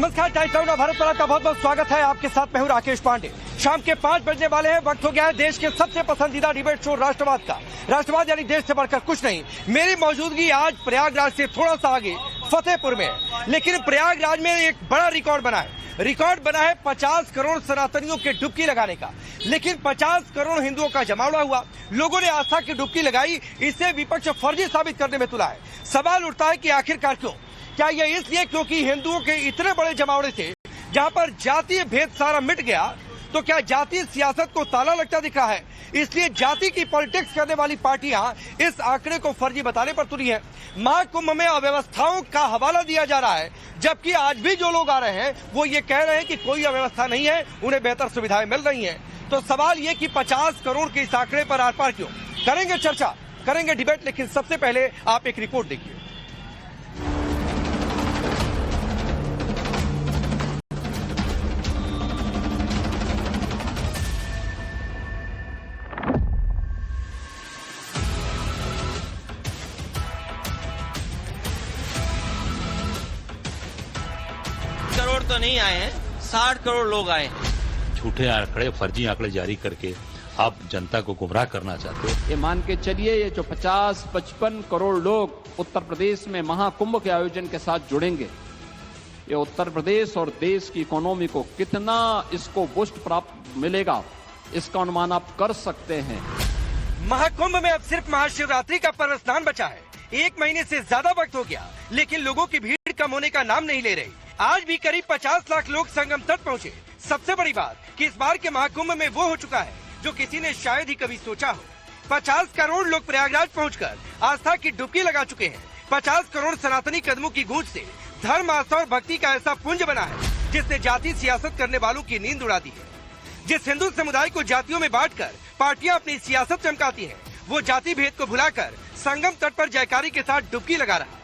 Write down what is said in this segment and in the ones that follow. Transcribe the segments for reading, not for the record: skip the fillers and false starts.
नमस्कार, times now Bharat पर आपका बहुत बहुत स्वागत है। आपके साथ मैं हूं राकेश पांडे। शाम के 5 बजने वाले हैं। वक्त हो गया है देश के सबसे पसंदीदा डिबेट शो राष्ट्रवाद का। राष्ट्रवाद यानी देश से बढ़कर कुछ नहीं। मेरी मौजूदगी आज प्रयागराज से थोड़ा सा आगे फतेहपुर में है, लेकिन प्रयागराज में एक बड़ा रिकॉर्ड बना है। रिकॉर्ड बना है 50 करोड़ सनातनियों के डुबकी लगाने का, लेकिन 50 करोड़ हिंदुओं का जमावड़ा हुआ। लोगों ने आस्था की डुबकी लगाई, इसे विपक्ष फर्जी साबित करने में तुला है। सवाल उठता है कि आखिरकार क्यों? क्या यह इसलिए क्योंकि हिंदुओं के इतने बड़े जमावड़े से जहां पर जातीय भेद सारा मिट गया, तो क्या जातीय सियासत को ताला लगता दिख रहा है? इसलिए जाति की पॉलिटिक्स करने वाली पार्टियां इस आंकड़े को फर्जी बताने पर तुली है। महाकुंभ में अव्यवस्थाओं का हवाला दिया जा रहा है, जबकि आज भी जो लोग आ रहे हैं वो ये कह रहे हैं कि कोई अव्यवस्था नहीं है, उन्हें बेहतर सुविधाएं मिल रही हैं। तो सवाल ये कि 50 करोड़ के इस आंकड़े पर आर पार क्यों? करेंगे चर्चा, करेंगे डिबेट, लेकिन सबसे पहले आप एक रिपोर्ट देखिए। करोड़ तो नहीं आए हैं, 60 करोड़ लोग आए हैं। झूठे आंकड़े, फर्जी आंकड़े जारी करके आप जनता को गुमराह करना चाहते हो। ये मान के चलिए, ये जो 50-55 करोड़ लोग उत्तर प्रदेश में महाकुंभ के आयोजन के साथ जुड़ेंगे, ये उत्तर प्रदेश और देश की इकोनॉमी को कितना इसको बूस्ट प्राप्त मिलेगा, इसका अनुमान आप कर सकते हैं। महाकुंभ में अब सिर्फ महाशिवरात्रि का पर्व स्नान बचा है। 1 महीने से ज्यादा वक्त हो गया, लेकिन लोगों की भीड़ कम होने का नाम नहीं ले रही। आज भी करीब 50 लाख लोग संगम तट पहुंचे। सबसे बड़ी बात कि इस बार के महाकुंभ में वो हो चुका है जो किसी ने शायद ही कभी सोचा हो। 50 करोड़ लोग प्रयागराज पहुंचकर आस्था की डुबकी लगा चुके हैं। 50 करोड़ सनातनी कदमों की गूंज से धर्म, आस्था और भक्ति का ऐसा पुंज बना है जिसने जाति सियासत करने वालों की नींद उड़ा दी है। जिस हिंदू समुदाय को जातियों में बांटकर पार्टियां अपनी सियासत चमकाती हैं, वो जाति भेद को भुलाकर संगम तट पर जयकारी के साथ डुबकी लगा रहा।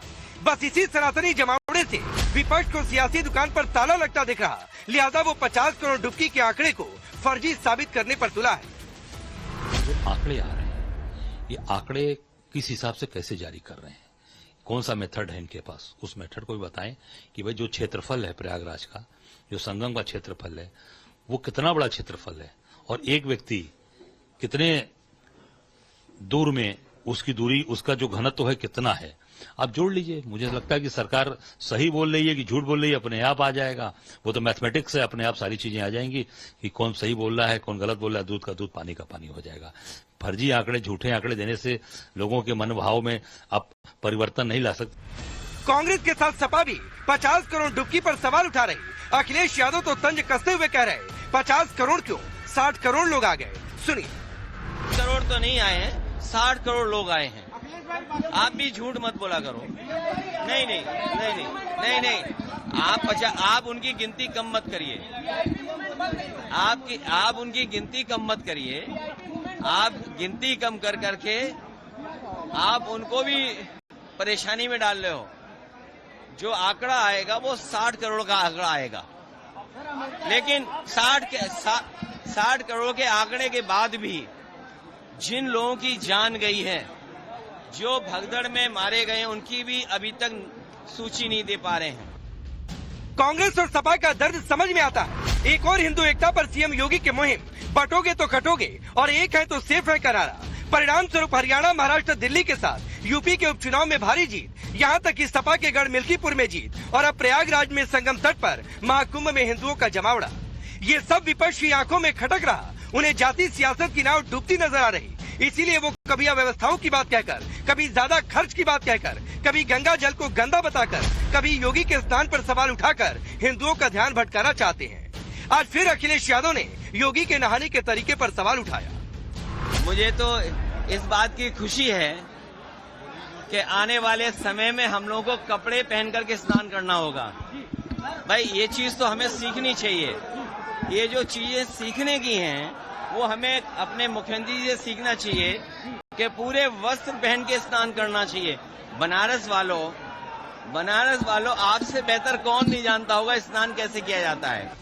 बस इसी सनातनी जमावड़े से विपक्ष को सियासी दुकान पर ताला लगता दिख रहा, लिहाजा वो 50 करोड़ डुबकी के आंकड़े को फर्जी साबित करने पर तुला है। जो आंकड़े आ रहे हैं, ये आंकड़े किस हिसाब से कैसे जारी कर रहे हैं? कौन सा मेथड है इनके पास? उस मेथड को भी बताएं कि भाई जो क्षेत्रफल है प्रयागराज का, जो संगम का क्षेत्रफल है, वो कितना बड़ा क्षेत्रफल है और एक व्यक्ति कितने दूर में, उसकी दूरी, उसका जो घनत्व है कितना है, आप जोड़ लीजिए। मुझे लगता है कि सरकार सही बोल रही है कि झूठ बोल रही है, अपने आप आ जाएगा। वो तो मैथमेटिक्स है, अपने आप सारी चीजें आ जाएंगी कि कौन सही बोल रहा है, कौन गलत बोल रहा है। दूध का दूध, पानी का पानी हो जाएगा। फर्जी आंकड़े, झूठे आंकड़े देने से लोगों के मनोभाव में आप परिवर्तन नहीं ला सकते। कांग्रेस के साथ सपा भी 50 करोड़ डुबकी पर सवाल उठा रही। अखिलेश यादव तो तंज कसते हुए कह रहे 50 करोड़ क्यों, 60 करोड़ लोग आ गए। सुनिए। करोड़ तो नहीं आए हैं, 60 करोड़ लोग आए हैं। आप भी झूठ मत बोला करो। नहीं नहीं नहीं नहीं नहीं नहीं, आप उनकी गिनती कम मत करिए। आप उनकी गिनती कम मत करिए। आप गिनती कम कर करके आप उनको भी परेशानी में डाल रहे हो। जो आंकड़ा आएगा वो 60 करोड़ का आंकड़ा आएगा, लेकिन 60 करोड़ के आंकड़े के बाद भी जिन लोगों की जान गई है, जो भगदड़ में मारे गए, उनकी भी अभी तक सूची नहीं दे पा रहे हैं। कांग्रेस और सपा का दर्द समझ में आता है। एक और हिंदू एकता पर सीएम योगी की मुहिम, बटोगे तो कटोगे और एक है तो सेफ है का नारा। परिणाम स्वरूप हरियाणा, महाराष्ट्र, दिल्ली के साथ यूपी के उपचुनाव में भारी जीत, यहाँ तक कि सपा के गढ़ मिल्कीपुर में जीत और अब प्रयागराज में संगम तट पर महाकुंभ में हिंदुओं का जमावड़ा। ये सब विपक्ष की आंखों में खटक रहा। उन्हें जाति सियासत की नाव डूबती नजर आ रही। इसीलिए वो कभी अव्यवस्थाओं की बात कहकर, कभी ज्यादा खर्च की बात कहकर, कभी गंगा जल को गंदा बताकर, कभी योगी के स्थान पर सवाल उठाकर हिंदुओं का ध्यान भटकाना चाहते हैं। आज फिर अखिलेश यादव ने योगी के नहाने के तरीके पर सवाल उठाया। मुझे तो इस बात की खुशी है कि आने वाले समय में हम लोगों को कपड़े पहन करके स्नान करना होगा। भाई ये चीज तो हमें सीखनी चाहिए। ये जो चीजें सीखने की हैं, वो हमें अपने मुख्यमंत्री से सीखना चाहिए कि पूरे वस्त्र पहन के स्नान करना चाहिए। बनारस वालों आपसे बेहतर कौन नहीं जानता होगा स्नान कैसे किया जाता है।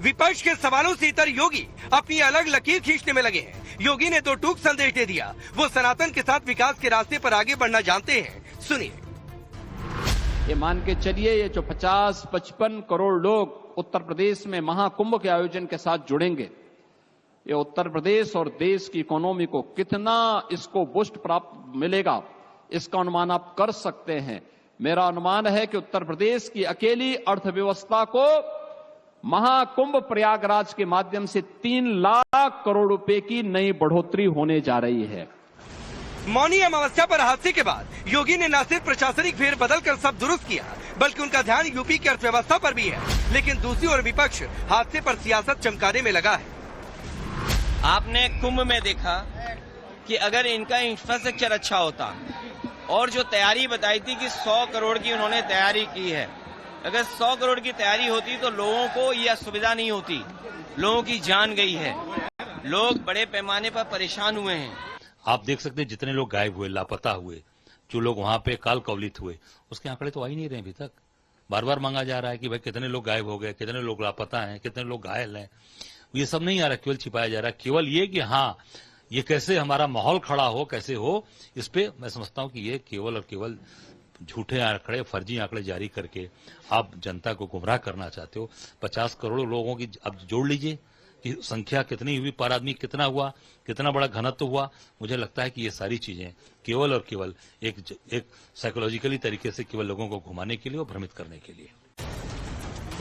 विपक्ष के सवालों से इतर योगी अपनी अलग लकीर खींचने में लगे हैं। योगी ने तो टूक संदेश दे दिया। वो सनातन के साथ विकास के रास्ते पर आगे बढ़ना जानते हैं। सुनिए। ये मान के चलिए, ये जो 50-55 करोड़ लोग उत्तर प्रदेश में महाकुंभ के आयोजन के साथ जुड़ेंगे, ये उत्तर प्रदेश और देश की इकोनॉमी को कितना इसको बूस्ट प्राप्त मिलेगा, इसका अनुमान आप कर सकते हैं। मेरा अनुमान है कि उत्तर प्रदेश की अकेली अर्थव्यवस्था को महाकुंभ प्रयागराज के माध्यम से 3 लाख करोड़ रुपए की नई बढ़ोतरी होने जा रही है। मौनी अमावस्या पर हादसे के बाद योगी ने न सिर्फ प्रशासनिक फेरबदल कर सब दुरुस्त किया, बल्कि उनका ध्यान यूपी की अर्थव्यवस्था पर भी है। लेकिन दूसरी ओर विपक्ष हादसे पर सियासत चमकाने में लगा है। आपने कुंभ में देखा कि अगर इनका इंफ्रास्ट्रक्चर अच्छा होता और जो तैयारी बताई थी कि 100 करोड़ की उन्होंने तैयारी की है, अगर 100 करोड़ की तैयारी होती तो लोगों को यह सुविधा नहीं होती। लोगों की जान गई है, लोग बड़े पैमाने पर परेशान हुए हैं। आप देख सकते हैं जितने लोग गायब हुए, लापता हुए, जो लोग वहां पे काल कवलित हुए, उसके आंकड़े तो आ ही नहीं रहे अभी तक। बार बार मांगा जा रहा है कि भाई कितने लोग गायब हो गए, कितने लोग लापता हैं, कितने लोग घायल हैं। ये सब नहीं आ रहा, केवल छिपाया जा रहा है। केवल ये कि हाँ, ये कैसे हमारा माहौल खड़ा हो, कैसे हो, इस पे मैं समझता हूं कि ये केवल और केवल झूठे आंकड़े, फर्जी आंकड़े जारी करके आप जनता को गुमराह करना चाहते हो। 50 करोड़ लोगों की अब जोड़ लीजिए कि संख्या कितनी हुई, पर आदमी कितना हुआ, कितना बड़ा घनत्व हुआ। मुझे लगता है कि ये सारी चीजें केवल और केवल एक साइकोलॉजिकली तरीके से केवल लोगों को घुमाने के लिए और भ्रमित करने के लिए।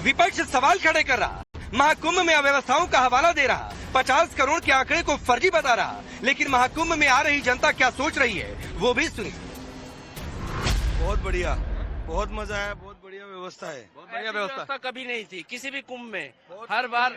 विपक्ष सवाल खड़े कर रहा, महाकुंभ में अव्यवस्थाओं का हवाला दे रहा, 50 करोड़ के आंकड़े को फर्जी बता रहा। लेकिन महाकुंभ में आ रही जनता क्या सोच रही है, वो भी सुनिए। बहुत बढ़िया, बहुत मजा आया, बहुत बढ़िया व्यवस्था है। बहुत बढ़िया व्यवस्था कभी नहीं थी किसी भी कुंभ में। हर बार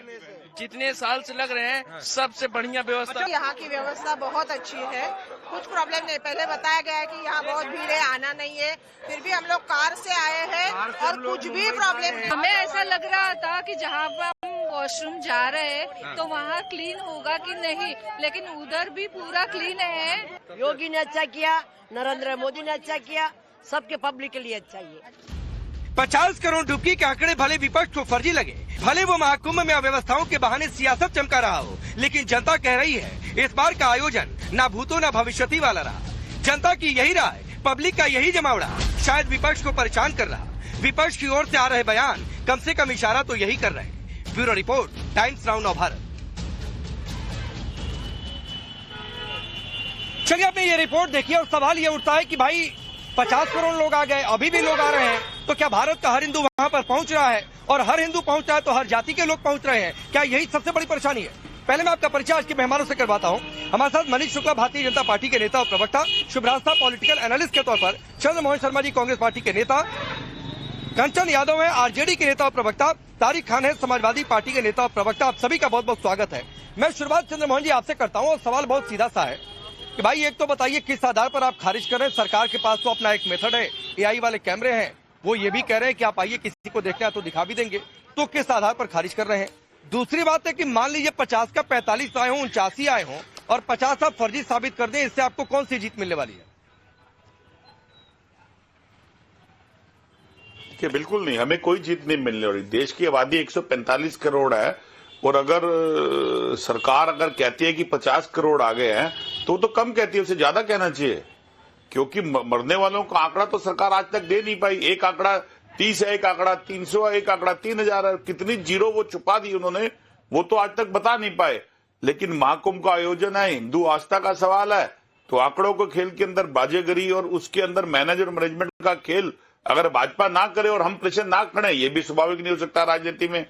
जितने साल से लग रहे हैं, सबसे बढ़िया व्यवस्था। यहाँ की व्यवस्था बहुत अच्छी है, कुछ प्रॉब्लम नहीं। पहले बताया गया है कि यहाँ बहुत भीड़ है, आना नहीं है, फिर भी हम लोग कार से आए हैं और कुछ भी प्रॉब्लम नहीं। हमें ऐसा लग रहा था कि जहाँ पर हम वॉशरूम जा रहे हैं तो वहाँ क्लीन होगा कि नहीं, लेकिन उधर भी पूरा क्लीन है। योगी ने अच्छा किया, नरेंद्र मोदी ने अच्छा किया, सबके पब्लिक के लिए अच्छा ही है। 50 करोड़ डुबकी के आंकड़े भले विपक्ष को फर्जी लगे, भले वो महाकुंभ में अव्यवस्थाओं के बहाने सियासत चमका रहा हो, लेकिन जनता कह रही है इस बार का आयोजन ना भूतो ना भविष्यति वाला रहा। जनता की यही राय, पब्लिक का यही जमावड़ा शायद विपक्ष को परेशान कर रहा। विपक्ष की ओर से आ रहे बयान कम से कम इशारा तो यही कर रहे हैं। Bureau report, times now Navbharat. चलिए आपने ये रिपोर्ट देखी और सवाल ये उठता है कि भाई 50 करोड़ लोग आ गए, अभी भी लोग आ रहे हैं, तो क्या भारत का हर हिंदू वहां पर पहुंच रहा है? और हर हिंदू पहुंच रहा है तो हर जाति के लोग पहुंच रहे हैं, क्या यही सबसे बड़ी परेशानी है? पहले मैं आपका परिचय आज के मेहमानों से करवाता हूं। हमारे साथ मनीष शुक्ला भारतीय जनता पार्टी के नेता और प्रवक्ता, शुभराज साहब पॉलिटिकल एनालिस्ट के तौर पर, चंद्रमोहन शर्मा जी कांग्रेस पार्टी के नेता, कंचन यादव है आरजेडी के नेता और प्रवक्ता, तारिक खान है समाजवादी पार्टी के नेता और प्रवक्ता। आप सभी का बहुत बहुत स्वागत है। मैं शुरुआत चंद्रमोहन जी आपसे करता हूँ और सवाल बहुत सीधा सा है कि भाई एक तो बताइए किस आधार पर आप खारिज कर रहे हैं? सरकार के पास तो अपना एक मेथड है, एआई वाले कैमरे हैं, वो ये भी कह रहे हैं कि आप आइए किसी को देखना है तो दिखा भी देंगे, तो किस आधार पर खारिज कर रहे हैं? दूसरी बात है कि मान लीजिए 50 का 45 आए हों, 49 आए हों और 50 आप फर्जी साबित कर दें, इससे आपको कौन सी जीत मिलने वाली है? देखिए, बिल्कुल नहीं, हमें कोई जीत नहीं मिलने वाली। देश की आबादी 145 करोड़ है और अगर सरकार अगर कहती है कि 50 करोड़ आ गए हैं तो कम कहती है, उससे ज्यादा कहना चाहिए, क्योंकि मरने वालों का आंकड़ा तो सरकार आज तक दे नहीं पाई। एक आंकड़ा 30 है, एक आंकड़ा 300 है, एक आंकड़ा 3000 है, कितनी जीरो वो छुपा दी उन्होंने, वो तो आज तक बता नहीं पाए। लेकिन महाकुंभ का आयोजन है, हिंदू आस्था का सवाल है, तो आंकड़ों के खेल के अंदर बाजेगरी और उसके अंदर मैनेजर मैनेजमेंट का खेल अगर भाजपा ना करे और हम प्रेशर ना करें, ये भी स्वाभाविक नहीं हो सकता राजनीति में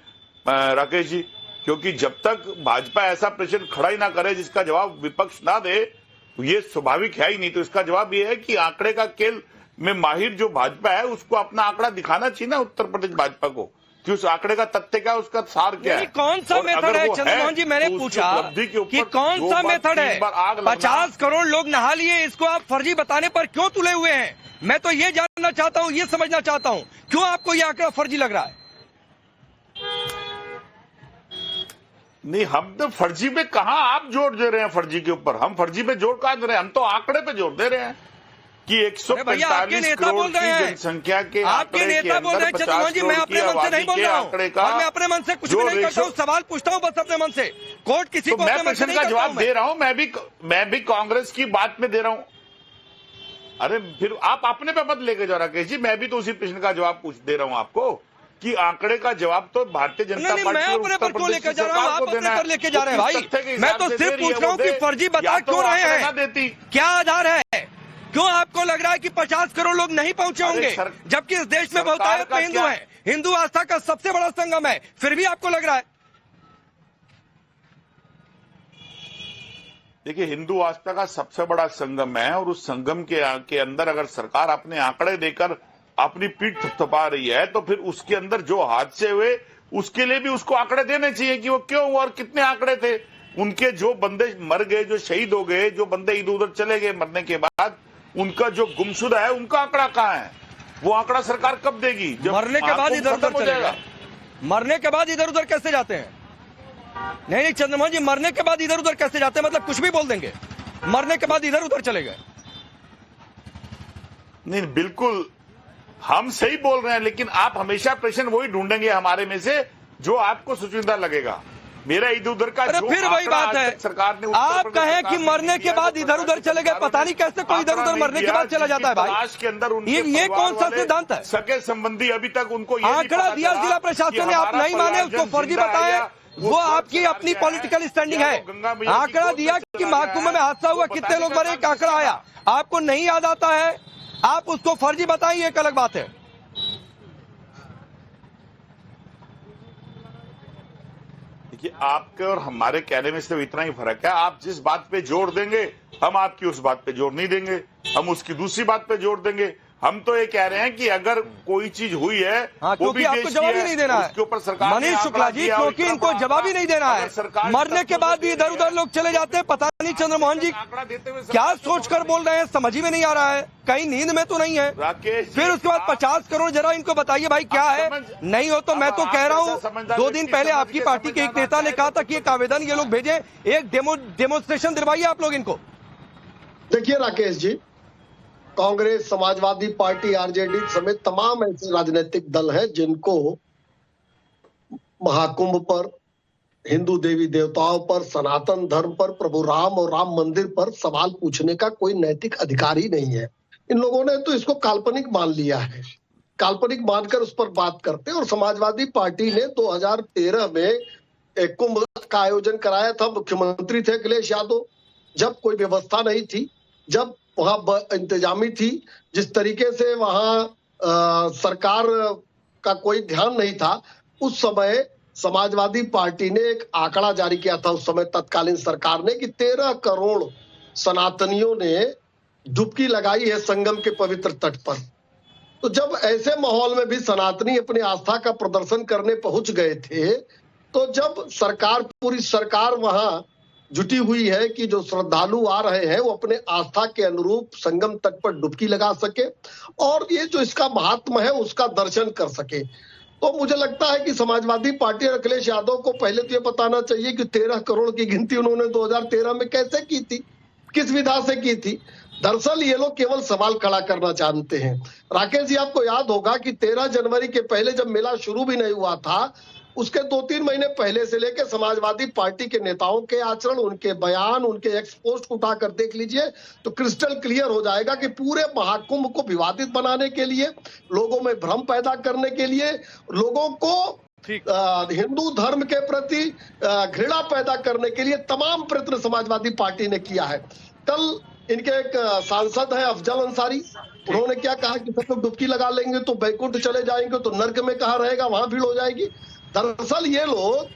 राकेश जी, क्योंकि जब तक भाजपा ऐसा प्रेशर खड़ा ही ना करे जिसका जवाब विपक्ष ना दे, ये स्वाभाविक है ही नहीं। तो इसका जवाब ये है कि आंकड़े का खेल में माहिर जो भाजपा है उसको अपना आंकड़ा दिखाना चाहिए ना उत्तर प्रदेश भाजपा को कि उस आंकड़े का तथ्य क्या है, उसका सार क्या है। कौन सा मेथड है चंद्रमोहन जी? मैंने पूछा कि कौन सा मेथड है? 50 करोड़ लोग नहा लिए, इसको आप फर्जी बताने पर क्यों तुले हुए हैं? मैं तो ये जानना चाहता हूँ, ये समझना चाहता हूँ, क्यों आपको ये आंकड़ा फर्जी लग रहा है? नहीं, हम तो फर्जी पे कहां आप जोर दे रहे हैं? फर्जी के ऊपर हम फर्जी पे जोर कहां दे रहे हैं? हम तो आंकड़े पे जोर दे रहे हैं कि 145 करोड़ की जनसंख्या के आपके नेता बोल रहे हैं चंद्रमोहन जी, मैं अपने मन से नहीं बोल रहा हूँ और मैं अपने मन से कुछ भी नहीं करता हूँ, सवाल पूछता हूँ बस अपने मन से। कोर्ट किसी को मैं प्रश्न का जवाब दे रहा हूँ, मैं भी कांग्रेस की बात में दे रहा हूँ। अरे फिर आप अपने पे मत लेके जाओ राकेश जी, मैं भी तो उसी प्रश्न का जवाब पूछ दे रहा हूं आपको कि आंकड़े का जवाब तो भारतीय जनता नहीं, पार्टी मैं और अपने उत्तर पर क्यों प्रदेश लेकर की जा रहा हूँ, सरकार आप को अपने देना है। पर लेके जा रहे हैं तो किस तथ्य के भाई। मैं हिसाब तो से सिर्फ दे रही पूछ रहा हूँ है कि वो फर्जी दे, बता या तो क्यों रहे आंकड़े ना हैं, देती। क्या आधार है, क्यों आपको लग रहा है कि 50 करोड़ लोग नहीं पहुंचे होंगे, जबकि इस देश में बहुतायत में हिंदू है, हिंदू आस्था का सबसे बड़ा संगम है, फिर भी आपको लग रहा है? देखिए, हिंदू आस्था का सबसे बड़ा संगम है और उस संगम के अंदर अगर सरकार अपने आंकड़े देकर अपनी पीठ थपथपा रही है तो फिर उसके अंदर जो हादसे हुए उसके लिए भी उसको आंकड़े देने चाहिए कि वो क्यों हुआ और कितने आंकड़े थे। उनके जो बंदे मर गए, जो शहीद हो गए, जो बंदे इधर उधर चले गए मरने के बाद, उनका जो गुमशुदा है उनका आंकड़ा कहाँ है? वो आंकड़ा सरकार कब देगी? जब मरने के बाद इधर उधर चले जाएगा। गए, मरने के बाद इधर उधर कैसे जाते हैं? नहीं चंद्रमोहन जी, मरने के बाद इधर उधर कैसे जाते हैं? मतलब कुछ भी बोल देंगे, मरने के बाद इधर उधर चले गए। नहीं, बिल्कुल हम सही बोल रहे हैं, लेकिन आप हमेशा प्रश्न वही ढूंढेंगे हमारे में से जो आपको सुचिंदा लगेगा। मेरा इधर उधर का अरे जो फिर वही आंकड़ा बात आज है, तक सरकार ने आप कहें कि मरने के बाद इधर उधर चले गए, पता नहीं कैसे कोई इधर उधर मरने के बाद चला जाता है भाई। तलाश के अंदर उनके ये परिवार कौन सा वाले, सिद्धांत है? सगे संबंधी अभी तक उनको ये नहीं आंकड़ा पता दिया चला जिला कि प्रशासन ने, आप हमारा नहीं माने, उसको परिवारजन फर्जी जिंदा है बताए, या वो आपकी अपनी पॉलिटिकल स्टैंडिंग है। आंकड़ा दिया कि महाकुंभ में हादसा हुआ, कितने लोग मरे, एक आंकड़ा आया, आपको नहीं याद आता है, आप उसको फर्जी बताएं, ये एक अलग बात है। देखिए, आपके और हमारे कहने में सिर्फ इतना ही फर्क है, आप जिस बात पे जोर देंगे हम आपकी उस बात पे जोर नहीं देंगे, हम उसकी दूसरी बात पे जोर देंगे। हम तो ये कह रहे हैं कि अगर कोई चीज हुई है वो भी आपको जवाब ही नहीं देना है उसके ऊपर सरकार ने मनीष शुक्ला जी, क्योंकि इनको जवाब ही नहीं देना है। मरने के बाद भी इधर उधर लोग चले जाते हैं, पता नहीं चंद्रमोहन जी क्या सोचकर बोल रहे हैं, समझ ही में नहीं आ रहा है, कहीं नींद में तो नहीं है। राकेश, फिर उसके बाद 50 करोड़ जरा इनको बताइए भाई क्या है, नहीं हो तो मैं तो कह रहा हूँ 2 दिन पहले आपकी पार्टी के एक नेता ने कहा था कि एक आवेदन ये लोग भेजें, एक डेमोन्स्ट्रेशन दिलवाइए आप लोग इनको। देखिए राकेश जी, कांग्रेस, समाजवादी पार्टी, आरजेडी समेत तमाम ऐसे राजनीतिक दल हैं जिनको महाकुंभ पर, हिंदू देवी देवताओं पर, सनातन धर्म पर, प्रभु राम और राम मंदिर पर सवाल पूछने का कोई नैतिक अधिकार ही नहीं है। इन लोगों ने तो इसको काल्पनिक मान लिया है, काल्पनिक मानकर उस पर बात करते। और समाजवादी पार्टी ने 2013 में एक कुंभ का आयोजन कराया था, मुख्यमंत्री थे अखिलेश यादव, जब कोई व्यवस्था नहीं थी, जब वहां इंतजामी थी, जिस तरीके से वहां सरकार का कोई ध्यान नहीं था, उस समय समाजवादी पार्टी ने एक आंकड़ा जारी किया था उस समय तत्कालीन सरकार ने कि 13 करोड़ सनातनियों ने डुबकी लगाई है संगम के पवित्र तट पर। तो जब ऐसे माहौल में भी सनातनी अपनी आस्था का प्रदर्शन करने पहुंच गए थे, तो जब सरकार, पूरी सरकार वहां जुटी हुई है कि जो श्रद्धालु आ रहे हैं वो अपने आस्था के अनुरूप संगम तट पर डुबकी लगा सके और ये जो इसका महात्मा है उसका दर्शन कर सके, तो मुझे लगता है कि समाजवादी पार्टी और अखिलेश यादव को पहले तो ये बताना चाहिए कि 13 करोड़ की गिनती उन्होंने 2013 में कैसे की थी, किस विधा से की थी। दरअसल ये लोग केवल सवाल खड़ा करना जानते हैं। राकेश जी, आपको याद होगा कि 13 जनवरी के पहले जब मेला शुरू भी नहीं हुआ था, उसके 2-3 महीने पहले से लेकर समाजवादी पार्टी के नेताओं के आचरण, उनके बयान, उनके एक्स पोस्ट उठाकर देख लीजिए तो क्रिस्टल क्लियर हो जाएगा कि पूरे महाकुंभ को विवादित बनाने के लिए, लोगों में भ्रम पैदा करने के लिए, लोगों को हिंदू धर्म के प्रति घृणा पैदा करने के लिए तमाम प्रयत्न समाजवादी पार्टी ने किया है। कल इनके एक सांसद है अफजल अंसारी, उन्होंने क्या कहा कि सब लोग डुबकी लगा लेंगे तो बैकुंठ चले जाएंगे, तो नर्क में कहाँ रहेगा, वहां भीड़ हो जाएगी। दरअसल ये लोग,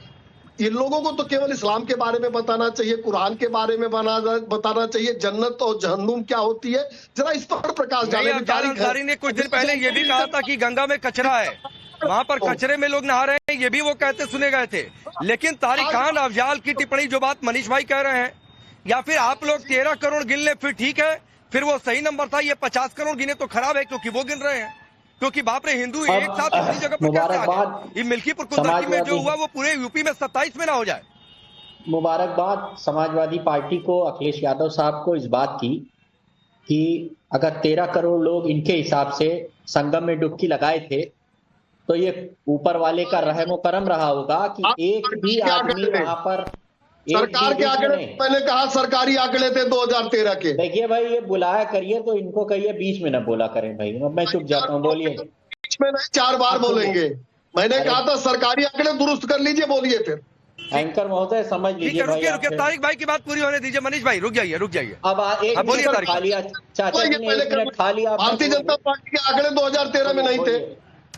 इन लोगों को तो केवल इस्लाम के बारे में बताना चाहिए, कुरान के बारे में बताना चाहिए, जन्नत और जहन्नुम क्या होती है, जरा इस पर प्रकाश डालें। अंसारी ने कुछ दिन पहले ये भी कहा था कि गंगा में कचरा है, वहाँ पर कचरे में लोग नहा रहे हैं, ये भी वो कहते सुने गए थे। लेकिन तारिक खान अफजाल की टिप्पणी, जो बात मनीष भाई कह रहे हैं, या फिर आप लोग 13 करोड़ गिन ले फिर ठीक है, फिर वो सही नंबर था, ये 50 करोड़ गिने तो खराब है क्योंकि वो गिन रहे हैं, क्योंकि बाप रे हिंदू एक साथ इतनी जगह पर कैसे आ गए? ये मिल्कीपुर कुंदरकी में जो हुआ वो पूरे यूपी में 27 में ना हो जाए। मुबारकबाद समाजवादी पार्टी को, अखिलेश यादव साहब को इस बात की कि अगर 13 करोड़ लोग इनके हिसाब से संगम में डुबकी लगाए थे तो ये ऊपर वाले का रहम करम रहा होगा कि एक भी आदमी वहां पर सरकार के आंकड़े, मैंने कहा सरकारी आंकड़े थे 2013 के। देखिए भाई, ये बुलाया करिए तो इनको कहिए बीच में न बोला करें भाई। मैं चुप जाता हूँ, बोलिए। बीच में नहीं, 4 बार बोलेंगे। मैंने कहा था सरकारी आंकड़े दुरुस्त कर लीजिए, बोलिए फिर। एंकर महोदय समझ लीजिए भाई। रुकिए, तारिक भाई की बात पूरी होने दीजिए। मनीष भाई रुक जाइए। अब एक मिनट खा लिया चाचा जी ने, 1 मिनट खा लिया। भारतीय जनता पार्टी के आंकड़े 2013 में नहीं थे।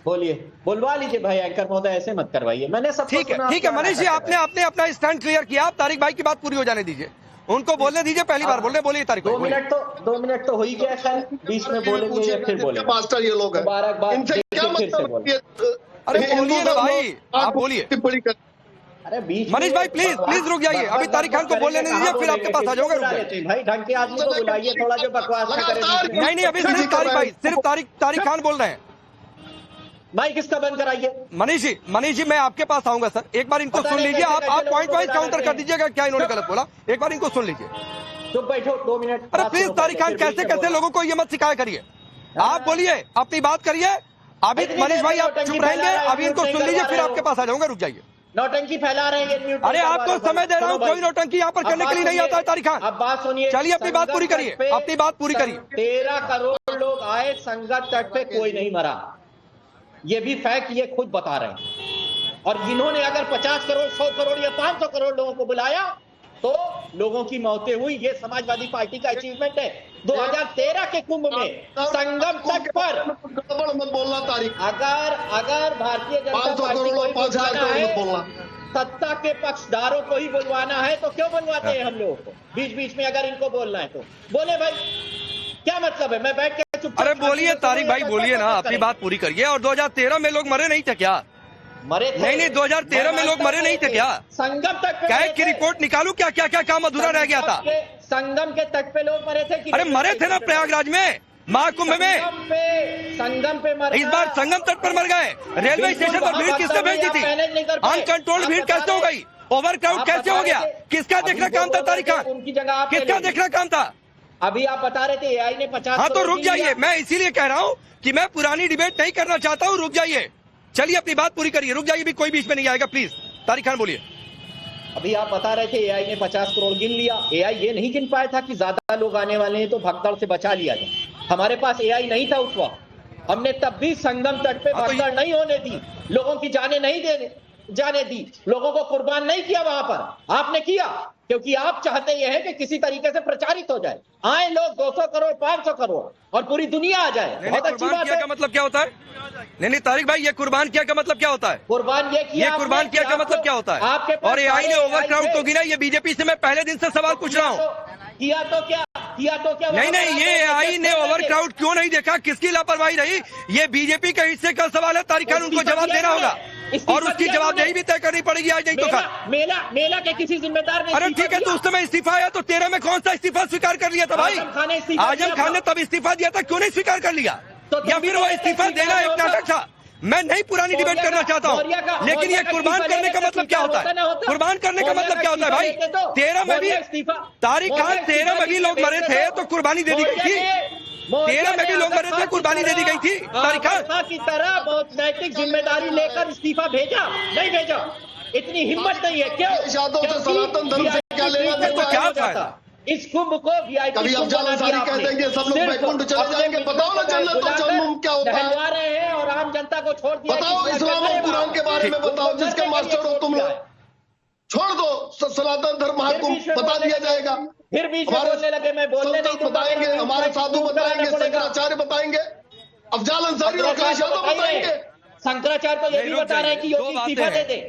बोलिए, बुलवा लीजिए भाई। एंकर महोदय ऐसे मत करवाइए। मैंने सब ठीक है मनीष जी, आपने अपना स्टैंड क्लियर किया। आप तारिक भाई की बात पूरी हो जाने दीजिए, उनको बोलने दीजिए। पहली बार बोल रहे, बोलिए तारिक भाई। 2 मिनट तो हो ही गया, खैर बीच में बोलेंगे या फिर बोलेंगे। मास्टर ये लोग हैं, इनसे क्या मतलब? अरे बोलिए ना भाई, आप बोलिए। टिप्पणी कर। अरे बीच मनीष भाई प्लीज रुक जाइए। अभी तारिक खान को बोलने दीजिए, फिर आपके पास आ जाऊंगा। भाई ढंग के आदमी को बुलाइए, थोड़ा जो बकवास करे। नहीं, अभी सिर्फ तारिक भाई, सिर्फ तारिक खान बोल रहे हैं। भाई किसका बंद कराइए? मनीष जी मैं आपके पास आऊंगा सर। एक बार इनको सुन लीजिए। आप पॉइंट वाइज काउंटर कर दीजिएगा क्या इन्होंने गलत बोला। एक बार इनको सुन लीजिए। चुप बैठो 2 मिनट। अरे प्लीज तारिक खान, कैसे लोगों को ये मत सिखाया करिए। आप बोलिए, अपनी बात करिए। अभी मनीष भाई आप चुप रहेंगे, अभी इनको सुन लीजिए, फिर आपके पास आ जाऊंगा। रुक जाइए। नौटंकी फैला रहे हैं। अरे आपको समय दे रहा हूँ, कोई नौटंकी यहाँ पर करने के लिए नहीं आता है तारिक खान। अब बात सुनिए, चलिए अपनी बात पूरी करिए, अपनी बात पूरी करिए। 13 करोड़ लोग आए, संगत तट पे कोई नहीं मरा। ये भी फैक्ट ये खुद बता रहे हैं। और जिन्होंने अगर 50 करोड़ 100 करोड़ या 500 करोड़ लोगों को बुलाया तो लोगों की मौतें हुई। ये समाजवादी पार्टी का अचीवमेंट है। 2013 के कुंभ में संगम तट पर मत बोलना तारिक। अगर भारतीय जनता पार्टी को बुलवाना है, सत्ता के पक्षधारों को ही बुलवाना है, तो क्यों बुलवाते हैं हम लोगों को बीच बीच में? अगर इनको बोलना है तो बोले भाई, क्या मतलब है? मैं बैठ के चुप। अरे बोलिए तारिक भाई, बोलिए ना, अपनी बात पूरी करिए। और 2013 में लोग मरे नहीं थे क्या? मरे थे। नहीं 2013 में लोग मरे नहीं थे क्या? संगम तट पे क्या की रिपोर्ट निकालू, क्या काम अधूरा रह गया था? संगम के तट पे लोग मरे थे। अरे मरे थे ना प्रयागराज में, महाकुंभ में। संगम पे मरे। इस बार संगम तट पर मर गए। रेलवे स्टेशन पर भीड़ किसने भेज दी थी? अनकंट्रोल्ड भीड़ कैसे हो गई? ओवर क्राउड कैसे हो गया? किसका देखना काम था तारिक खान? उनकी जगह किसका देखना काम था? अभी आप बता रहे थे एआई ने 50। हाँ तो रुक जाइए, मैं इसीलिए कह रहा हूँ कि मैं पुरानी डिबेट नहीं करना चाहता हूँ। रुक जाइए, चलिए अपनी बात पूरी करिए। रुक जाइए, भी कोई बीच में नहीं आएगा प्लीज। तारिक खान बोलिए। अभी आप बता रहे थे एआई ने 50 करोड़ गिन लिया। एआई ये नहीं गिन पाया था कि ज्यादा लोग आने वाले हैं तो भगदड़ से बचा लिया जाए। हमारे पास एआई नहीं था उस वक्त। हमने तब भी संगम तट पे भगदड़ नहीं होने दी, लोगों की जाने नहीं जाने दी, लोगों को कुर्बान नहीं किया वहां पर। आपने किया क्योंकि आप चाहते ये है कि किसी तरीके से प्रचारित हो जाए, आए लोग 200 करोड़ 500 करोड़ और पूरी दुनिया आ जाए। बहुत अच्छी बात है। का मतलब क्या होता है? नहीं तारिक भाई, ये कुर्बान किया का मतलब क्या होता है? कुर्बान ये किया, कुर्बान किया का मतलब क्या होता है? और एआई ने ओवर क्राउड को गिना। ये बीजेपी से मैं पहले दिन से सवाल पूछ रहा हूँ। किया तो क्या? नहीं, ये एआई ने ओवर क्राउड क्यों नहीं देखा? किसकी लापरवाही रही? ये बीजेपी के हिस्से का सवाल है। तारिक खान उनको जवाब देना होगा और उसकी जवाबदेही भी तय करनी पड़ेगी आज नहीं तो कल। मेला के किसी जिम्मेदार ने। अरे ठीक है, तो उस समय इस्तीफा आया तो 13 में कौन सा इस्तीफा स्वीकार कर लिया था भाई? आजम खान ने तब इस्तीफा दिया था, क्यों नहीं स्वीकार कर लिया? या फिर वो इस्तीफा देना एक नाटक था? मैं नहीं पुरानी डिबेट करना चाहता हूँ, लेकिन ये कुर्बान करने का मतलब क्या होता है? कुर्बान करने का मतलब क्या होता है भाई? 13 में भी तारिक खान 13 में भी लोग मरे थे तो कुर्बानी दे दी गई थी। 13 में भी लोग मरे थे, कुर्बानी दे दी गई थी। तारिक खान की तरह बहुत नैतिक जिम्मेदारी लेकर इस्तीफा भेजा नहीं भेजा? इतनी हिम्मत नहीं है क्यों? सनातन धर्म से क्या लेना? तो क्या था इस कुंभ को वीआईपी कभी अफजल अंसारी कह देंगे सब लोग बैकुंठ चले जाएंगे। बताओ ना जन्नत तो जन्म क्या होता है? टहलवा रहे हैं और आम जनता को छोड़ दिया। बताओ इस्लाम और कुरान के बारे में बताओ, जिसके मास्टर हो तुम लोग। छोड़ दो, सनातन धर्म महाकुंभ बता दिया जाएगा। फिर भी बोलने लगे, मैं बोलने नहीं बताएंगे, हमारे साधु बताएंगे, शंकराचार्य बताएंगे, अफजल अंसारी और अखिलेश यादव बताएंगे। शंकराचार्य तो ये भी बता रहे हैं कि योगी इस्तीफा दे दे।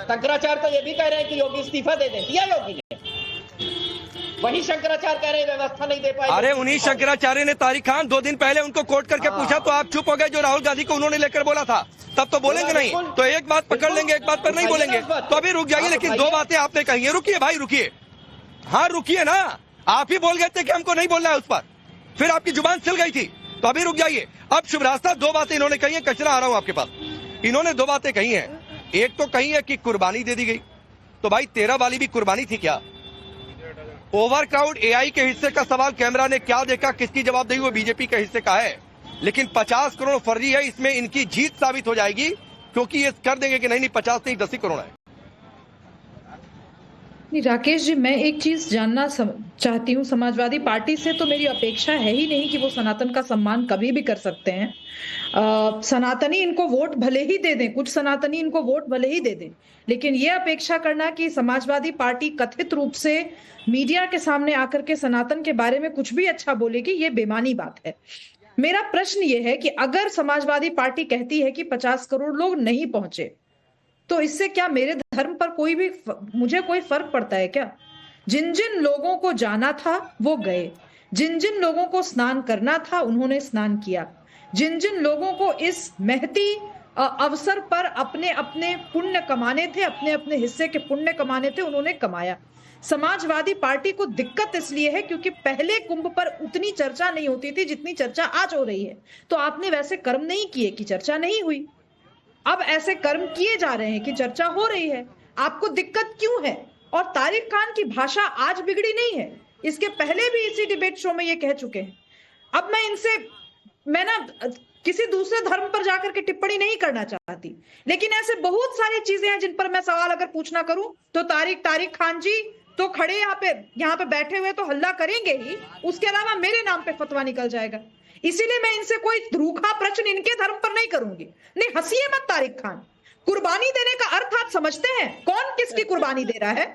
शंकराचार्य तो ये भी कह रहे हैं कि योगी इस्तीफा दे दे। दिया योगी ने। वही शंकराचार्य कह रहे हैं व्यवस्था नहीं दे पाए। अरे उन्हीं शंकराचार्य ने तारिक खान 2 दिन पहले उनको कोर्ट करके पूछा तो आप चुप हो गए। जो राहुल गांधी को उन्होंने लेकर बोला था तब तो बोलेंगे नहीं, तो एक बात पकड़ लेंगे, एक बात पर नहीं बोलेंगे। तो अभी रुक जाइए, लेकिन 2 बातें आपने कही है। रुकिए भाई, रुकिए। हाँ रुकिए ना, आप ही बोल गए थे कि हमको नहीं बोलना है उस पर, फिर आपकी जुबान सिल गई थी। तो अभी रुक जाइए। अब शुभ रास्ता 2 बातें इन्होंने कही है। कचरा आ रहा हूं आपके पास। इन्होंने 2 बातें कही है। एक तो कही है कि कुर्बानी दे दी गई, तो भाई 13 वाली भी कुर्बानी थी क्या? ओवर क्राउड एआई के हिस्से का सवाल, कैमरा ने क्या देखा, किसकी जवाबदेही, वो बीजेपी के हिस्से का है। लेकिन 50 करोड़ फर्जी है, इसमें इनकी जीत साबित हो जाएगी, क्योंकि ये कर देंगे कि नहीं 50 नहीं 10 ही करोड़ है। नहीं राकेश जी, मैं एक चीज जानना चाहती हूँ समाजवादी पार्टी से, तो मेरी अपेक्षा है ही नहीं कि वो सनातन का सम्मान कभी भी कर सकते हैं। सनातनी इनको वोट भले ही दे दें, कुछ सनातनी इनको वोट भले ही दे दें, लेकिन ये अपेक्षा करना कि समाजवादी पार्टी कथित रूप से मीडिया के सामने आकर के सनातन के बारे में कुछ भी अच्छा बोलेगी, ये बेमानी बात है। मेरा प्रश्न ये है कि अगर समाजवादी पार्टी कहती है कि 50 करोड़ लोग नहीं पहुंचे, तो इससे क्या मेरे धर्म पर मुझे कोई फर्क पड़ता है क्या? जिन जिन लोगों को जाना था वो गए, जिन जिन लोगों को स्नान करना था उन्होंने स्नान किया, जिन जिन लोगों को इस महती अवसर पर अपने अपने पुण्य कमाने थे, अपने अपने हिस्से के पुण्य कमाने थे, उन्होंने कमाया। समाजवादी पार्टी को दिक्कत इसलिए है क्योंकि पहले कुंभ पर उतनी चर्चा नहीं होती थी जितनी चर्चा आज हो रही है। तो आपने वैसे कर्म नहीं किए कि चर्चा नहीं हुई, अब ऐसे कर्म किए जा रहे हैं कि चर्चा हो रही है। आपको दिक्कत क्यों है? और तारिक खान की भाषा आज बिगड़ी नहीं है, इसके पहले भी इसी डिबेट शो में ये कह चुके हैं। अब मैं ना किसी दूसरे धर्म पर जाकर के टिप्पणी नहीं करना चाहती, लेकिन ऐसे बहुत सारी चीजें हैं जिन पर मैं सवाल अगर पूछना करूं तो तारिक खान जी तो खड़े यहाँ पे बैठे हुए तो हल्ला करेंगे ही, उसके अलावा मेरे नाम पे फतवा निकल जाएगा। इसीलिए मैं इनसे कोई रूखा प्रश्न इनके धर्म पर नहीं करूंगी। नहीं, हंसिए मत तारिक खान। कुर्बानी देने का अर्थ आप समझते हैं? कौन किसकी कुर्बानी दे रहा है?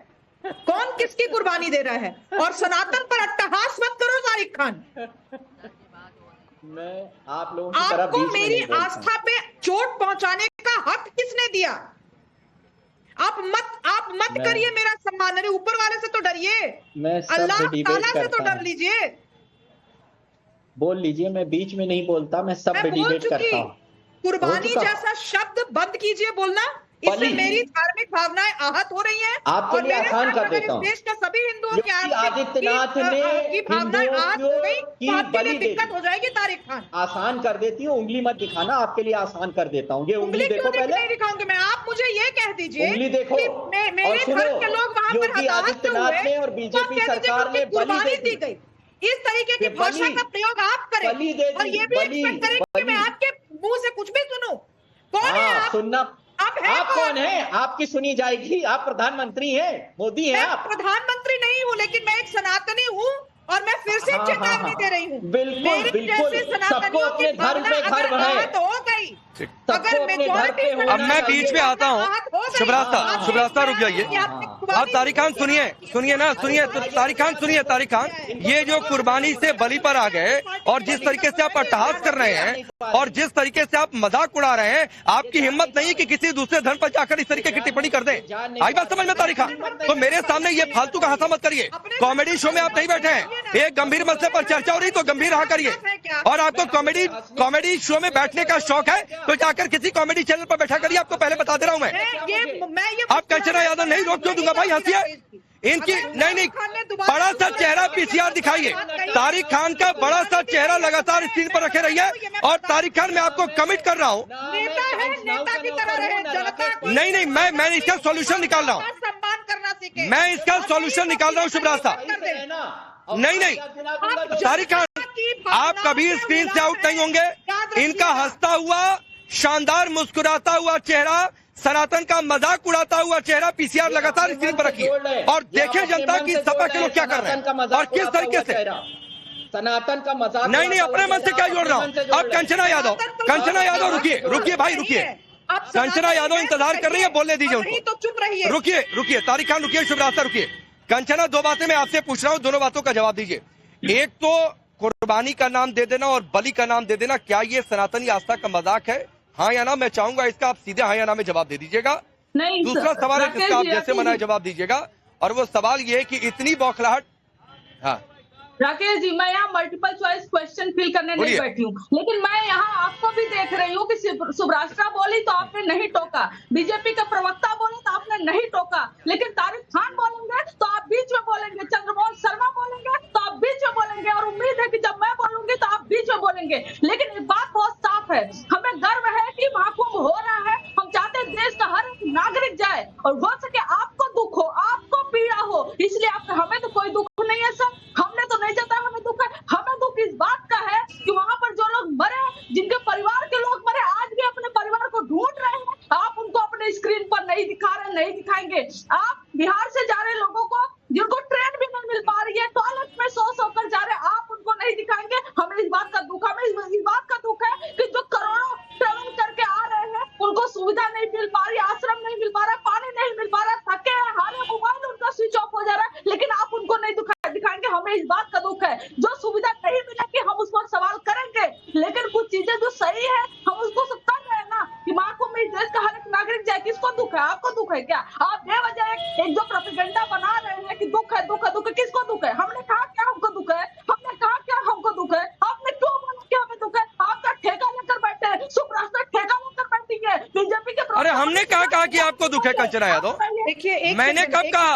कौन किसकी कुर्बानी दे रहा है? और सनातन पर अट्टहास मत करो तारिक खान। मैं आप लोगों की तरफ आपको मेरी आस्था पे चोट पहुंचाने का हक किसने दिया? आप मत करिए मेरा सम्मान। अरे ऊपर वाले से तो डरिए, अल्लाह ताला से तो डर लीजिए। बोल लीजिए, मैं बीच में नहीं बोलता, मैं सब पे डिबेट करता हूँ। कुर्बानी जैसा शब्द बंद कीजिए बोलना, इससे मेरी धार्मिक भावनाएं आहत हो रही हैं। आपके लिए आसान कर देता हूँ। देश के सभी हिंदुओं के आदित्यनाथ ने भावनाएं आहत हो गई तो आपके लिए दिक्कत हो जाएगी तारिक खान। आसान कर देती हूँ, उंगली मत दिखाना, आपके लिए आसान कर देता हूँ। ये उंगली देखो पहले। नहीं दिखाऊंगी मैं, आप मुझे ये कह दीजिए उंगली देखो मेरे धर्म के लोग वहां पर योगी आदित्यनाथ ने और बीजेपी सरकार ने बलि दी गई। इस तरीके की भाषा का प्रयोग आप करें और ये भी एक्सपेक्ट करें कि मैं आपके मुंह से कुछ भी सुनूं। कौन है आप? सुनना आप कौन है? आपकी सुनी जाएगी। आप प्रधानमंत्री हैं, मोदी हैं आप। प्रधानमंत्री नहीं हूँ, लेकिन मैं एक सनातनी हूँ और मैं फिर से चेतावनी दे रही हूँ। बिल्कुल बिल्कुल, सबको अपने धर्म पे गर्व है। तो हो गई अगर अब मैं बीच में आता हूँ। शुभरास्ता रुक जाइए। आप तारिक खान सुनिए ना, तो तारिक खान ये जो कुर्बानी से बलि पर आ गए और जिस तरीके से आप अट्टहास कर रहे हैं और जिस तरीके से आप मजाक उड़ा रहे हैं, आपकी हिम्मत नहीं कि किसी दूसरे धर्म पर जाकर इस तरीके की टिप्पणी कर दें। आई बात समझ में तारिक खान? तो मेरे सामने ये फालतू का हंसा मत करिए। कॉमेडी शो में आप नहीं बैठे हैं, एक गंभीर मसले पर चर्चा हो रही तो गंभीर रहा करिए। और आपको कॉमेडी शो में बैठने का शौक है तो जाकर किसी कॉमेडी चैनल पर बैठा करिए। आपको पहले बता दे रहा हूं मैं। आप कंचना यादव नहीं रोक क्यों दूंगा भाई, हंसिए। इनकी नहीं बड़ा सा चेहरा पीसीआर दिखाइए। तारिक खान का बड़ा सा चेहरा लगातार स्क्रीन पर रखे रहिए। और तारिक खान मैं आपको कमिट कर रहा हूँ, नहीं मैं इसका सॉल्यूशन निकाल रहा हूँ। मैं इसका सॉल्यूशन निकाल रहा हूँ शुभरास्ता। नहीं तारिक खान, आप कभी स्क्रीन से आउट नहीं होंगे। इनका हंसता हुआ, शानदार मुस्कुराता हुआ चेहरा, सनातन का मजाक उड़ाता हुआ चेहरा पीसीआर लगातार स्क्रीन पर रखिए और देखें जनता की सपा के लोग क्या कर रहे हैं और किस तरीके से सनातन का मजाक। नहीं अपने मन से क्या जोड़ रहा हूँ। अब कंचना यादव रुकिए भाई, रुकिए। कंचना यादव इंतजार कर रही है, बोलने दीजिए उनको। तो चुप रहिए। रुकिए तारिक खान रुकिए, शुभरास्ता रुकिए। कंचना, दो बातें मैं आपसे पूछ रहा हूँ, दोनों बातों का जवाब दीजिए। एक तो कुर्बानी का नाम दे देना और बलि का नाम दे देना, क्या ये सनातनी आस्था का मजाक है? हाँ या ना? मैं चाहूंगा इसका आप सीधे हाँ या ना में जवाब दे दीजिएगा। नहीं, दूसरा सवाल है जिसका आप जैसे मना जवाब दीजिएगा, और वो सवाल ये है कि इतनी बौखलाहट। हाँ राकेश जी, मैं यहाँ मल्टीपल चॉइस क्वेश्चन फिल करने नहीं बैठी हूँ, लेकिन मैं यहाँ आपको भी देख रही हूँ कि सुभराष्ट्रा बोली तो आपने नहीं टोका, बीजेपी का प्रवक्ता बोले तो आपने नहीं टोका, लेकिन तारिक खान बोलेंगे तो आप बीच में बोलेंगे, चंद्रमोहन शर्मा बोलेंगे तो आप बीच में बोलेंगे, और उम्मीद है कि जब मैं बोलूंगी तो आप बीच में बोलेंगे। लेकिन एक बात बहुत साफ है, हमें गर्व है कि महाकुंभ हो रहा है। हम चाहते हैं देश का हर एक नागरिक जाए और हो सके आपको दुख हो, आपको पीड़ा हो, इसलिए हमें तो कोई दुख नहीं है सर, हमने तो नहीं चाहता, हमें दुख है। हमें दुख इस बात का है कि वहां पर जो लोग मरे, जिनके परिवार के लोग मरे, आज भी अपने परिवार को ढूंढ रहे हैं, आप उनको अपने स्क्रीन पर नहीं दिखा रहे, नहीं दिखाएंगे। आप बिहार से जा रहे लोगों हमें इस बात का दुख है। जो सुविधा नहीं मिलेगी हम उस पर सवाल करेंगे, लेकिन कुछ चीजें जो सही है हम उसको सब कर रहे हैं ना कि महाकुंभ में इस देश का हर एक नागरिक जाए। किसको दुख है? आपको दुख है क्या? आप बेवजह एक जो प्रोपेगेंडा बना रहे हैं कि दुख है दुख है दुख है, किसको दुख है? हमने कहा क्या हमको दुख है? हमने कहा क्या हमको दुख है? आपने क्यों बोला कि हमें दुख है? आपका ठेका लेकर बैठे हैं, सुप्रास्ता ठेका लेकर बैठी है बीजेपी के। अरे हमने कहा कि आपको दुख है कंचना यादव? देखिए मैंने कब कहा?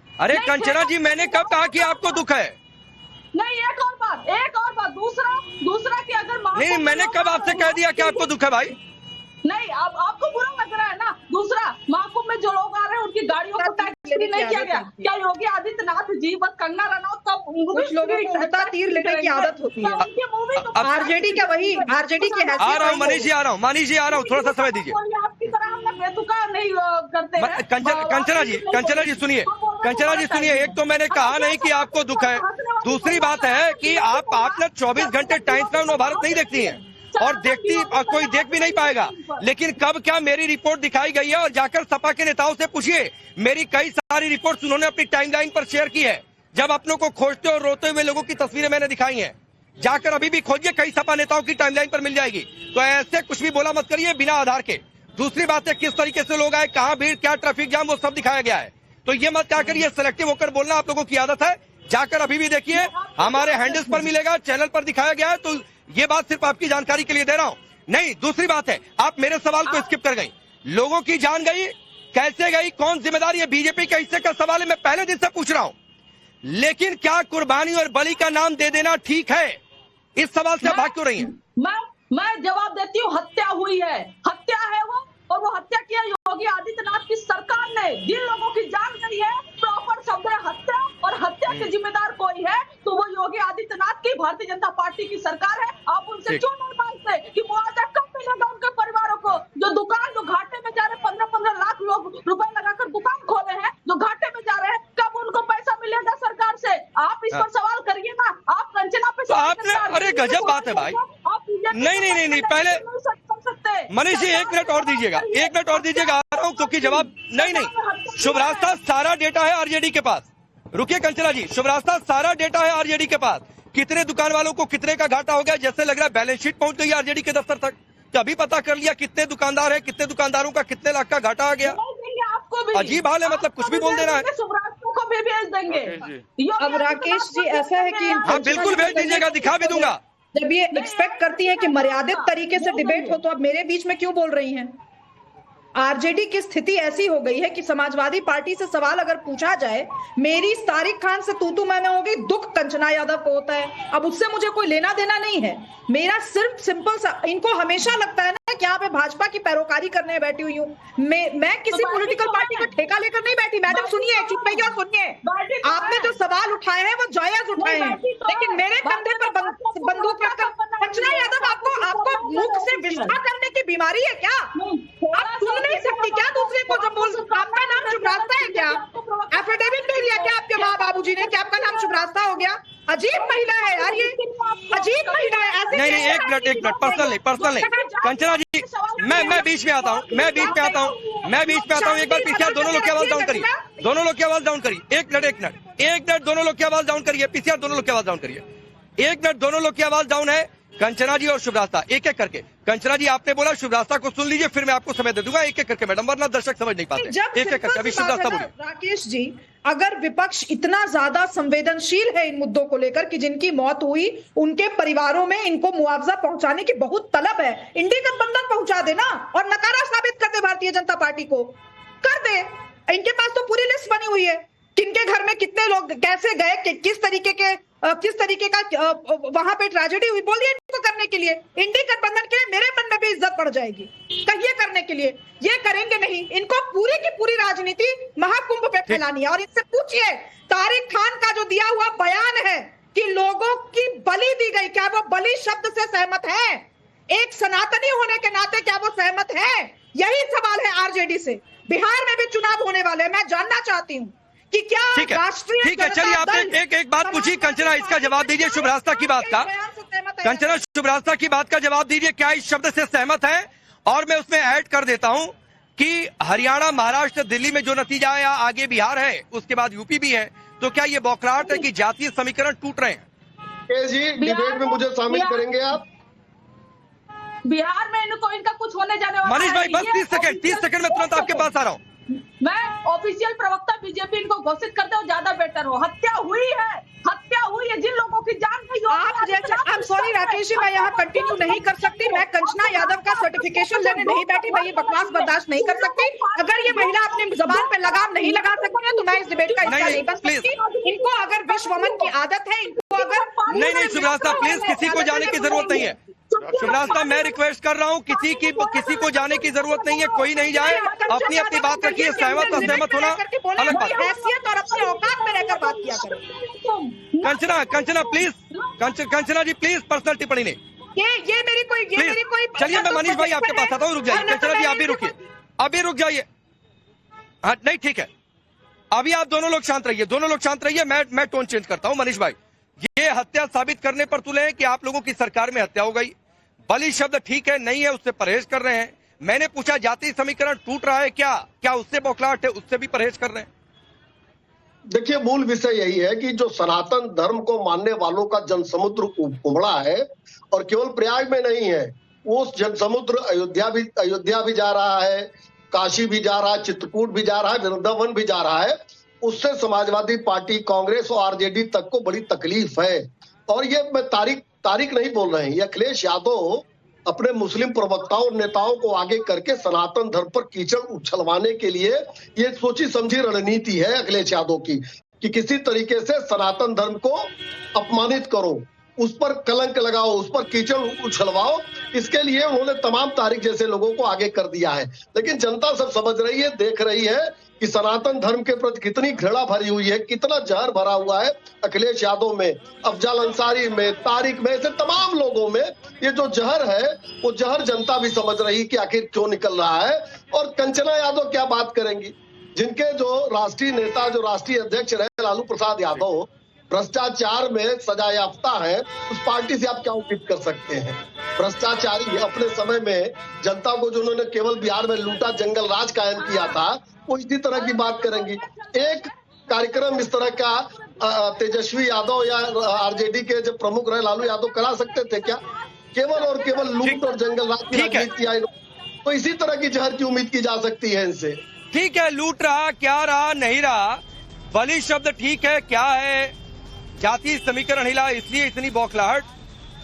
अरे कंचना जी मैंने कब कहा कि आपको दुख है? नहीं, एक और बात, दूसरा कि अगर नहीं, मैंने कब आपसे कह दिया कि आपको दुख है भाई? नहीं, अब आपको बुरा लग रहा है ना। दूसरा, महाकुंभ में जो लोग आ रहे हैं उनकी गाड़ियों को टैक्स भी नहीं किया गया। क्या योगी आदित्यनाथ जी बस कंगना रनौत का कुछ लोगों को उल्टा तीर लेने की आदत होती है। आरजेडी क्या वही आरजेडी के आ रहा हूँ मनीष जी आ रहा हूँ थोड़ा सा समय दीजिए। आपकी तरह हम लोग बेतुका नहीं करते। कंचना जी सुनिए, एक तो मैंने कहा नहीं कि आपको दुख है। दूसरी बात है कि आप ना 24 घंटे टाइम्स नाउ नव भारत नहीं देखती हैं और कोई देख भी नहीं पाएगा। लेकिन कब क्या मेरी रिपोर्ट दिखाई गई है और जाकर सपा के नेताओं से पूछिए। मेरी कई सारी रिपोर्ट्स उन्होंने अपनी टाइमलाइन पर शेयर की है। जब अपनों को खोजते और रोते हुए लोगों की तस्वीरें मैंने दिखाई हैं। जाकर अभी भी खोजिए, कई सपा नेताओं की टाइमलाइन पर मिल जाएगी। तो ऐसे कुछ भी बोला मत करिए बिना आधार के। दूसरी बात है किस तरीके से लोग आए, कहाँ भीड़, क्या ट्रैफिक जाम, वो सब दिखाया गया है। तो ये मत क्या करिए, सिलेक्टिव होकर बोलना आप लोगों की आदत है। जाकर अभी भी देखिए, हमारे हैंडल्स पर मिलेगा, चैनल पर दिखाया गया है। तो ये बात सिर्फ आपकी जानकारी के लिए दे रहा हूं। नहीं, दूसरी बात है आप मेरे सवाल को स्किप कर गई। लोगों की जान गई, कैसे गई, कौन जिम्मेदार, ये बीजेपी के हिस्से का सवाल है। मैं पहले दिन से पूछ रहा हूं, लेकिन क्या कुर्बानी और बलि का नाम दे देना ठीक है? इस सवाल से भाग क्यों रही है? मैं जवाब देती हूँ, हत्या हुई है, हत्या है वो, और वो हत्या किया योगी आदित्यनाथ की सरकार ने। जिन लोगों की जान गई है, प्रॉपर शब्द है हत्या, और हत्या के जिम्मेदार कोई है तो वो योगी आदित्यनाथ की भारतीय जनता पार्टी की सरकार है। आप उनसे क्यों नहीं मांगते कि मुआवजा कब मिलेगा उनके परिवारों को? जो दुकान, जो घाटे में जा रहे 15-15 लाख लोग रुपए लगाकर दुकान खोले हैं, जो घाटे में जा रहे हैं, कब उनको पैसा मिलेगा सरकार से? आप इस पर सवाल करिए ना। आप कंचना पे आपने, अरे गजब बात है भाई। नहीं, पहले मनीष जी 1 मिनट और दीजिएगा, 1 मिनट और दीजिएगा, आ रहा हूँ क्योंकि जवाब नहीं। शुभ रास्ता सारा डेटा है आरजेडी के पास। रुकिए कंचना जी, शुभ रास्ता सारा डेटा है आरजेडी के पास। कितने दुकान वालों को कितने का घाटा हो गया, जैसे लग रहा है बैलेंस शीट पहुंच गई आरजेडी के दफ्तर तक। तो अभी पता कर लिया कितने दुकानदार है, कितने दुकानदारों का कितने लाख का घाटा आ गया। अजीब हाल है, मतलब कुछ भी बोल देना है। को भी भेज देंगे। अब राकेश जी ऐसा है कि हाँ बिल्कुल भेज दीजिएगा, दिखा भी दूंगा। जब ये एक्सपेक्ट करती है कि मर्यादित तरीके से डिबेट हो, तो अब मेरे बीच में क्यों बोल रही हैं? आरजेडी की स्थिति ऐसी हो गई है कि समाजवादी पार्टी से सवाल अगर पूछा जाए, मेरी तारिक खान से तू मैं हो गई, दुख कंचना यादव को होता है। अब उससे मुझे कोई लेना देना नहीं है। मेरा सिर्फ सिंपल सा, इनको हमेशा लगता है ना कि यहाँ पे भाजपा की पैरोकारी करने बैठी हुई हूँ। मैं किसी पॉलिटिकल पार्टी का ठेका लेकर नहीं बैठी। मैडम सुनिए, चुप रहिए और सुनिए। आपने जो सवाल उठाए हैं वो जायज उठाए हैं, लेकिन मेरे कंधे पर बंदूक रखकर कंचना यादव, आपको मुख से विष्ठा करने की बीमारी है क्या? आप सुन नहीं सकती क्या दूसरे को जब बोल? आपका नाम शुभ रास्ता है क्या? एफिडेविट दे दिया क्या आपके माँ बाबूजी ने कि आपका नाम शुभ रास्ता हो गया? अजीब महिला है यार, ये अजीब महिला है। ऐसे नहीं, एक मिनट, पर्सनल नहीं। कंचना जी, मैं बीच में आता हूँ, एक बार पीछे दोनों लोग की आवाज डाउन करिए, एक मिनट दोनों लोग की आवाज डाउन करिए, पीछे दोनों लोग की आवाज डाउन करिए, 1 मिनट दोनों लोग की आवाज डाउन है। कंचना जी और शुभ रास्ता एक एक करके। कंचना जी आपने बोला, शुभ रास्ता को सुन लीजिए, फिर मैं आपको समय दे दूंगा एक एक करके मैडम, वरना दर्शक समझ नहीं पाते। एक एक करके अभी शुभ रास्ता बोलिए। राकेश जी, अगर विपक्ष इतना ज्यादा संवेदनशील है इन मुद्दों को लेकर कि जिनकी मौत हुई उनके परिवारों में इनको मुआवजा पहुंचाने की बहुत तलब है, इंडी गठबंधन पहुंचा देना और नकारा साबित कर दे भारतीय जनता पार्टी को, कर दे। इनके पास तो पूरी लिस्ट बनी हुई है, किनके घर में कितने लोग कैसे गए, किस तरीके का वहां पे ट्रेजेडी हुई, बोलिए इनको करने के लिए। इंडी गठबंधन के लिए मेरे मन में भी इज्जत बढ़ जाएगी, कहिए करने के लिए। ये करेंगे नहीं, इनको पूरी की पूरी राजनीति महाकुंभ पे फैलानी है। और इनसे पूछिए, तारिक खान का जो दिया हुआ बयान है कि लोगों की बलि दी गई, क्या वो बलि शब्द से सहमत है? एक सनातनी होने के नाते क्या वो सहमत है? यही सवाल है आरजेडी से। बिहार में भी चुनाव होने वाले हैं, मैं जानना चाहती हूँ कि क्या राष्ट्रीय, ठीक है, चलिए आप एक बात पूछी कंचना, इसका जवाब दीजिए शुभ रास्ता की बात का। कंचना, शुभ रास्ता की बात का जवाब दीजिए, क्या इस शब्द से सहमत है? और मैं उसमें ऐड कर देता हूं कि हरियाणा, महाराष्ट्र, दिल्ली में जो नतीजा है, आगे बिहार है, उसके बाद यूपी भी है, तो क्या ये बौखलाहट है कि जातीय समीकरण टूट रहे हैं? जी डिबेट में मुझे शामिल करेंगे आप? बिहार में इनका कुछ होने जाने वाला मनीष भाई बस 30 सेकंड में तुरंत आपके पास आ रहा हूँ। मैं ऑफिशियल प्रवक्ता बीजेपी इनको घोषित करते हो ज्यादा बेटर हो। हत्या हुई है जिन लोगों की जान गई हो। I am sorry Rakesh ji, मैं यहाँ कंटिन्यू नहीं कर सकती। मैं कंचना यादव का सर्टिफिकेशन लेने नहीं बैठी। मैं ये बकवास बर्दाश्त नहीं कर सकती। अगर ये महिला अपनी जबान पे लगाम नहीं लगा सकती है तो मैं इस डिबेट का हिस्सा नहीं बन सकती। इनको अगर विश्व वमन की आदत है, इनको अगर नहीं सुब्रास्ता प्लीज, किसी को जाने की जरूरत नहीं है। सुब्रास्ता मैं रिक्वेस्ट कर रहा हूँ, किसी को जाने की जरूरत नहीं है, कोई नहीं जाए, अपनी अपनी बात रखिए। सहमत असहमत होना अलग बात। हैसियत और अपने औकात में रहकर बात किया करें। Kanchana please, Kanchana ji please personal टिप्पणी नहीं। ये मेरी कोई चलिए मैं मनीष भाई आपके पास आता हूँ, रुक जाइए। कंचना जी आप भी रुकिए, अभी रुक जाइए। हाँ नहीं ठीक है, अभी आप दोनों लोग शांत रहिए, मैं टोन चेंज करता हूँ। मनीष भाई, ये हत्या साबित करने पर तुले हैं कि आप लोगों की सरकार में हत्या हो गई। बलि शब्द ठीक है नहीं है, उससे परहेज कर रहे हैं। मैंने पूछा जातीय समीकरण टूट रहा है क्या उससे बौखलाहट है, उससे भी परहेज कर रहे हैं? देखिए मूल विषय यही है कि जो सनातन धर्म को मानने वालों का जनसमुद्र उमड़ा है, और केवल प्रयाग में नहीं है, वो जनसमुद्र अयोध्या भी जा रहा है, काशी भी जा रहा है, चित्रकूट भी जा रहा है, वृंदावन भी जा रहा है। उससे समाजवादी पार्टी, कांग्रेस और आरजेडी तक को बड़ी तकलीफ है। और ये मैं तारीख नहीं बोल रहे हैं, ये अखिलेश यादव अपने मुस्लिम प्रवक्ताओं और नेताओं को आगे करके सनातन धर्म पर कीचड़ उछलवाने के लिए ये सोची समझी रणनीति है अखिलेश यादव की, कि किसी तरीके से सनातन धर्म को अपमानित करो, उस पर कलंक लगाओ, उस पर कीचड़ उछलवाओ। इसके लिए उन्होंने तमाम तारीख जैसे लोगों को आगे कर दिया है। लेकिन जनता सब समझ रही है, देख रही है कि सनातन धर्म के प्रति कितनी घृणा भरी हुई है, कितना जहर भरा हुआ है अखिलेश यादव में, अफजल अंसारी में, तारिक में, ऐसे तमाम लोगों में ये जो जहर है, वो जहर जनता भी समझ रही कि आखिर क्यों निकल रहा है। और कंचना यादव क्या बात करेंगी, जिनके जो राष्ट्रीय नेता, जो राष्ट्रीय अध्यक्ष रहे लालू प्रसाद यादव, भ्रष्टाचार में सजायाफ्ता है, उस पार्टी से आप क्या उम्मीद कर सकते हैं? भ्रष्टाचारी अपने समय में जनता को जो उन्होंने केवल बिहार में लूटा, जंगल राज कायम किया था, वो इसी तरह की बात करेंगी। एक कार्यक्रम इस तरह का तेजस्वी यादव या आरजेडी के जो प्रमुख रहे लालू यादव करा सकते थे क्या? केवल और केवल लूट और जंगल राज की राजनीति किया, तो इसी तरह की जहर की उम्मीद की जा सकती है इनसे। ठीक है, लूट रहा, क्या रहा, नहीं रहा, बलि शब्द ठीक है, क्या है, जातीय समीकरण हिला इसलिए इतनी बौखलाहट,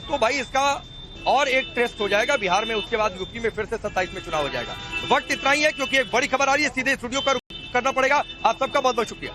तो भाई इसका और एक टेस्ट हो जाएगा बिहार में, उसके बाद यूपी में फिर से 27 में चुनाव हो जाएगा। वक्त इतना ही है क्योंकि एक बड़ी खबर आ रही है, सीधे स्टूडियो का रुख करना पड़ेगा। आप सबका बहुत बहुत शुक्रिया।